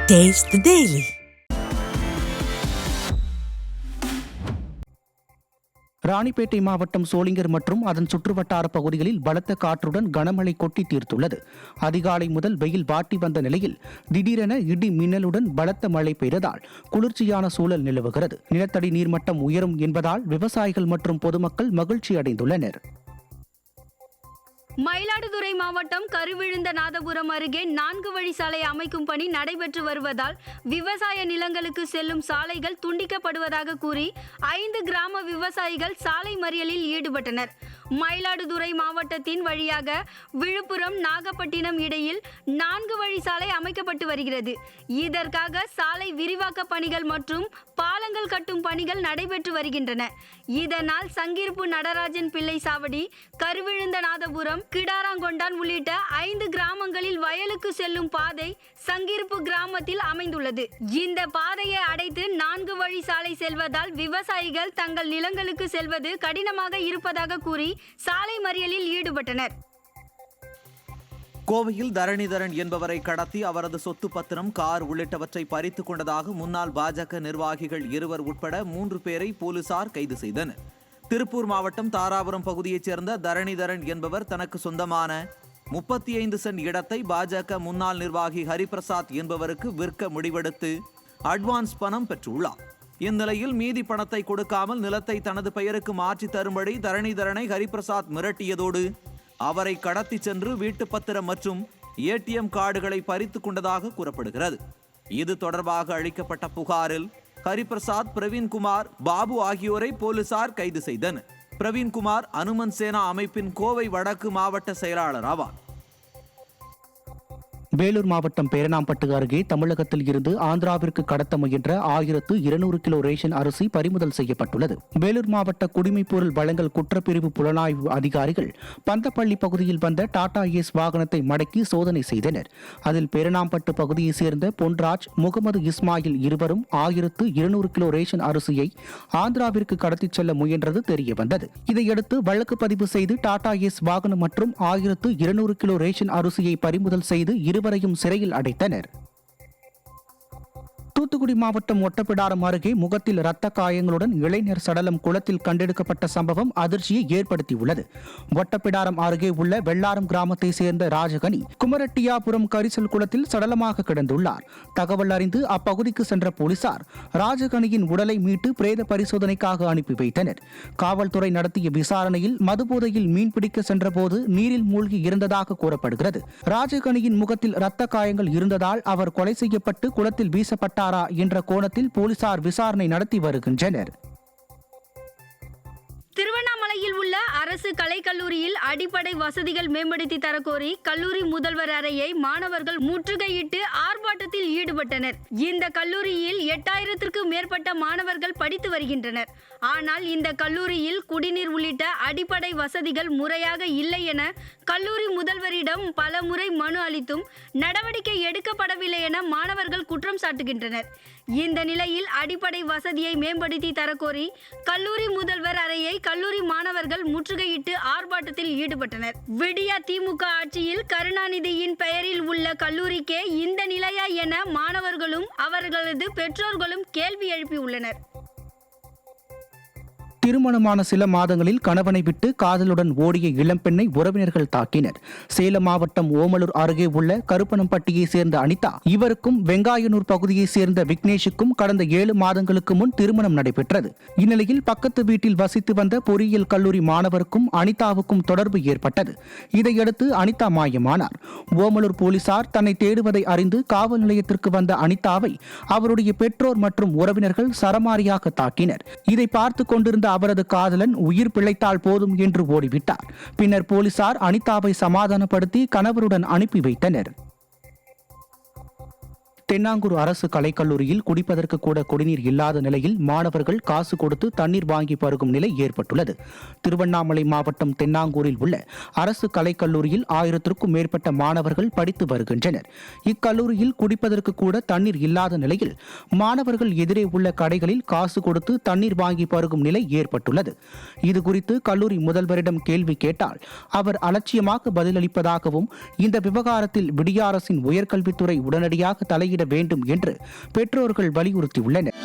Taste the Daily. Ranipet மாவட்டம் சோளிங்கர் மற்றும் அதன் சுற்றுவட்டார பகுதிகளில் பலத்த காற்றுடன் கனமழை கொட்டி தீர்த்துள்ளது. அதிகாலை முதல் வெயில் வாட்டி வந்த நிலையில் திடீரென இடி மின்னலுடன் பலத்த மழை பெய்ததால் குளிர்ச்சியான சூழல் நிலவுகிறது. நிலத்தடி நீர்மட்டம் உயரும் என்பதால் விவசாயிகள் மற்றும் பொதுமக்கள் மகிழ்ச்சி அடைந்துள்ளனர். மயிலாடுதுறை மாவட்டம் கருவிழுந்தநாதபுரம் அருகே 4 வழி சாலை அமைக்கும் பணி நடைபெற்று வருவதால் விவசாய நிலங்களுக்கு செல்லும் சாலைகள் துண்டிக்கப்படுவதாக கூறி 5 கிராம விவசாயிகள் சாலை மறியலில் ஈடுபட்டனர். மயிலாடுதுறை மாவட்டத்தின் வழியாக விழுப்புரம் நாகப்பட்டினம் இடையில் 4 வழி சாலை அமைக்கப்பட்டு வருகிறது. இதற்காக சாலை விரிவாக்க பணிகள் மற்றும் பாலங்கள் கட்டும் பணிகள் நடைபெற்று வருகின்றன. இதனால் சங்கிருப்பு நடராஜன் பிள்ளை சாவடி, கருவிழுந்தநாதபுரம், கிடாராங்கொண்டான் உள்ளிட்ட 5 கிராமங்களில் வயலுக்கு செல்லும் பாதை சங்கிருப்பு கிராமத்தில் அமைந்துள்ளது. இந்த பாதையை அடைத்து 4 வழி சாலை செல்வதால் விவசாயிகள் தங்கள் நிலங்களுக்கு செல்வது கடினமாக இருப்பதாக கூறி சாலை மறியலில் ஈடுபட்டனர். கோவையில் தரணிதரன் என்பவரை கடத்தி அவரது சொத்து பத்திரம், கார் உள்ளிட்டவற்றை பறித்துக் கொண்டதாக முன்னாள் பாஜக நிர்வாகிகள் 2 உட்பட 3 பேரை போலீசார் கைது செய்தனர். திருப்பூர் மாவட்டம் தாராபுரம் பகுதியைச் சேர்ந்த தரணிதரன் என்பவர் தனக்கு சொந்தமான 35 சென்ட் இடத்தை பாஜக முன்னாள் நிர்வாகி ஹரிபிரசாத் என்பவருக்கு விற்க முடிவெடுத்து அட்வான்ஸ் பணம் பெற்றுள்ளார். இந்நிலையில் மீதி பணத்தை கொடுக்காமல் நிலத்தை தனது பெயருக்கு மாற்றி தரும்படி தரணிதரனை ஹரிபிரசாத் மிரட்டியதோடு அவரை கடத்தி சென்று வீட்டு பத்திரம் மற்றும் ஏடிஎம் கார்டுகளை பறித்துக் கொண்டதாக கூறப்படுகிறது. இது தொடர்பாக அளிக்கப்பட்ட புகாரில் ஹரிபிரசாத், பிரவீன்குமார், பாபு ஆகியோரை போலீசார் கைது செய்தனர். பிரவீன்குமார் அனுமன் சேனா அமைப்பின் கோவை வடக்கு மாவட்ட செயலாளர் ஆவார். வேலூர் மாவட்டம் பேரணாம்பட்டு அருகே தமிழகத்தில் இருந்து ஆந்திராவிற்கு கடத்த முயன்ற 1200 கிலோ ரேஷன் அரிசி பறிமுதல் செய்யப்பட்டுள்ளது. வேலூர் மாவட்ட குடிமைப்பொருள் வழங்கல் குற்றப்பிரிவு புலனாய்வு அதிகாரிகள் பந்தப்பள்ளி பகுதியில் வந்த டாடா ஏஸ் வாகனத்தை மடக்கி சோதனை செய்தனர். அதில் பேரணாம்பட்டு பகுதியைச் சேர்ந்த பொன்ராஜ், முகமது இஸ்மாயில் இருவரும் 1200 கிலோ ரேஷன் அரிசியை ஆந்திராவிற்கு கடத்திச் செல்ல முயன்றது தெரியவந்தது. இதையடுத்து வழக்கு பதிவு செய்து டாடா ஏஸ் வாகனம் மற்றும் 1200 கிலோ ரேஷன் அரிசியை பறிமுதல் செய்து இருவரையும் சிறையில் அடைத்தனர். தூத்துக்குடி மாவட்டம் ஒட்டப்பிடாரம் அருகே முகத்தில் இரத்த காயங்களுடன் இளைஞர் சடலம் குளத்தில் கண்டெடுக்கப்பட்ட சம்பவம் அதிர்ச்சியை ஏற்படுத்தியுள்ளது. ஒட்டப்பிடாரம் அருகே உள்ள வெள்ளாரம் கிராமத்தை சேர்ந்த ராஜகனி குமரட்டியாபுரம் கரிசல் குளத்தில் சடலமாக கிடந்துள்ளார். தகவல் அறிந்து அப்பகுதிக்கு சென்ற போலீசார் ராஜகனியின் உடலை மீட்டு பிரேத பரிசோதனைக்காக அனுப்பி வைத்தனர். காவல்துறை நடத்திய விசாரணையில் மதுபோதையில் மீன்பிடிக்க சென்றபோது நீரில் மூழ்கி இருந்ததாக கூறப்படுகிறது. ராஜகனியின் முகத்தில் இரத்த காயங்கள் இருந்ததால் அவர் கொலை செய்யப்பட்டு குளத்தில் வீசப்பட்டார் என்ற கோணத்தில் போலீசார் விசாரணை நடத்தி வருகின்றனர். திருவண்ணாமலையில் உள்ள அரசு கலைக்கல்லூரியில் அடிப்படை வசதிகள் மேம்படுத்தி தரக்கோரி கல்லூரி முதல்வர் அறையை மாணவர்கள் முற்றுகையிட்டு ஆர்ப்பாட்டத்தில் ஈடுபட்டனர். இந்த கல்லூரியில் 8000க்கும் மேற்பட்ட மாணவர்கள் படித்து வருகின்றனர். ஆனால் இந்த கல்லூரியில் குடிநீர் உள்ளிட்ட அடிப்படை வசதிகள் முறையாக இல்லை என கல்லூரி முதல்வரிடம் பல முறை மனு அளித்தும் நடவடிக்கை எடுக்கப்படவில்லை என மாணவர்கள் குற்றம் சாட்டுகின்றனர். இந்த நிலையில் அடிப்படை வசதியை மேம்படுத்தி தரக்கோரி கல்லூரி முதல்வர் அறையை கல்லூரி மாணவர்கள் முற்றுகையிட்டு ஆர்ப்பாட்டத்தில் ஈடுபட்டனர். விடியா திமுக ஆட்சியில் கருணாநிதியின் பெயரில் உள்ள கல்லூரிக்கே இந்த நிலையா என மாணவர்களும் அவர்களது பெற்றோர்களும் கேள்வி எழுப்பியுள்ளனர். திருமணமான சில மாதங்களில் கணவனை விட்டு காதலுடன் ஓடிய இளம்பெண்ணை உறவினர்கள் தாக்கினர். சேலம் மாவட்டம் ஓமலூர் அருகே உள்ள கருப்பனம்பட்டியை சேர்ந்த அனிதா, இவருக்கும் வெங்காயனூர் பகுதியை சேர்ந்த விக்னேஷுக்கும் கடந்த 7 மாதங்களுக்கு முன் திருமணம் நடைபெற்றது. இந்நிலையில் பக்கத்து வீட்டில் வசித்து வந்த பொறியியல் கல்லூரி மாணவருக்கும் அனிதாவுக்கும் தொடர்பு ஏற்பட்டது. இதையடுத்து அனிதா மாயமானார். ஓமலூர் போலீசார் தன்னை தேடுவதை அறிந்து காவல் நிலையத்திற்கு வந்த அனிதாவை அவருடைய பெற்றோர் மற்றும் உறவினர்கள் சரமாரியாக தாக்கினர். இதை பார்த்து கொண்டிருந்த அவரது காதலன் உயிர் பிழைத்தால் போதும் என்று ஓடிவிட்டார். பின்னர் போலீசார் அனிதாவை சமாதானப்படுத்தி கணவருடன் அனுப்பி வைத்தனர். தென்னாங்கூர் அரசு கலைக்கல்லூரியில் குடிப்பதற்கு கூட குடிநீர் இல்லாத நிலையில் மாணவர்கள் காசு கொடுத்து தண்ணீர் வாங்கி பருகும் நிலை ஏற்பட்டுள்ளது. திருவண்ணாமலை மாவட்டம் தென்னாங்கூரில் உள்ள அரசு கலைக்கல்லூரியில் 1000க்கும் மேற்பட்ட மாணவர்கள் படித்து வருகின்றனர். இக்கல்லூரியில் குடிப்பதற்கு கூட தண்ணீர் இல்லாத நிலையில் மாணவர்கள் எதிரே உள்ள கடைகளில் காசு கொடுத்து தண்ணீர் வாங்கி பருகும் நிலை ஏற்பட்டுள்ளது. இதுகுறித்து கல்லூரி முதல்வரிடம் கேள்வி கேட்டால் அவர் அலட்சியமாக பதிலளிப்பதாகவும் இந்த விவகாரத்தில் விடிய அரசின் உயர்கல்வித்துறை உடனடியாக தலையிட வெளியிட வேண்டும் என்று பெற்றோர்கள் வலியுறுத்தியுள்ளனர்.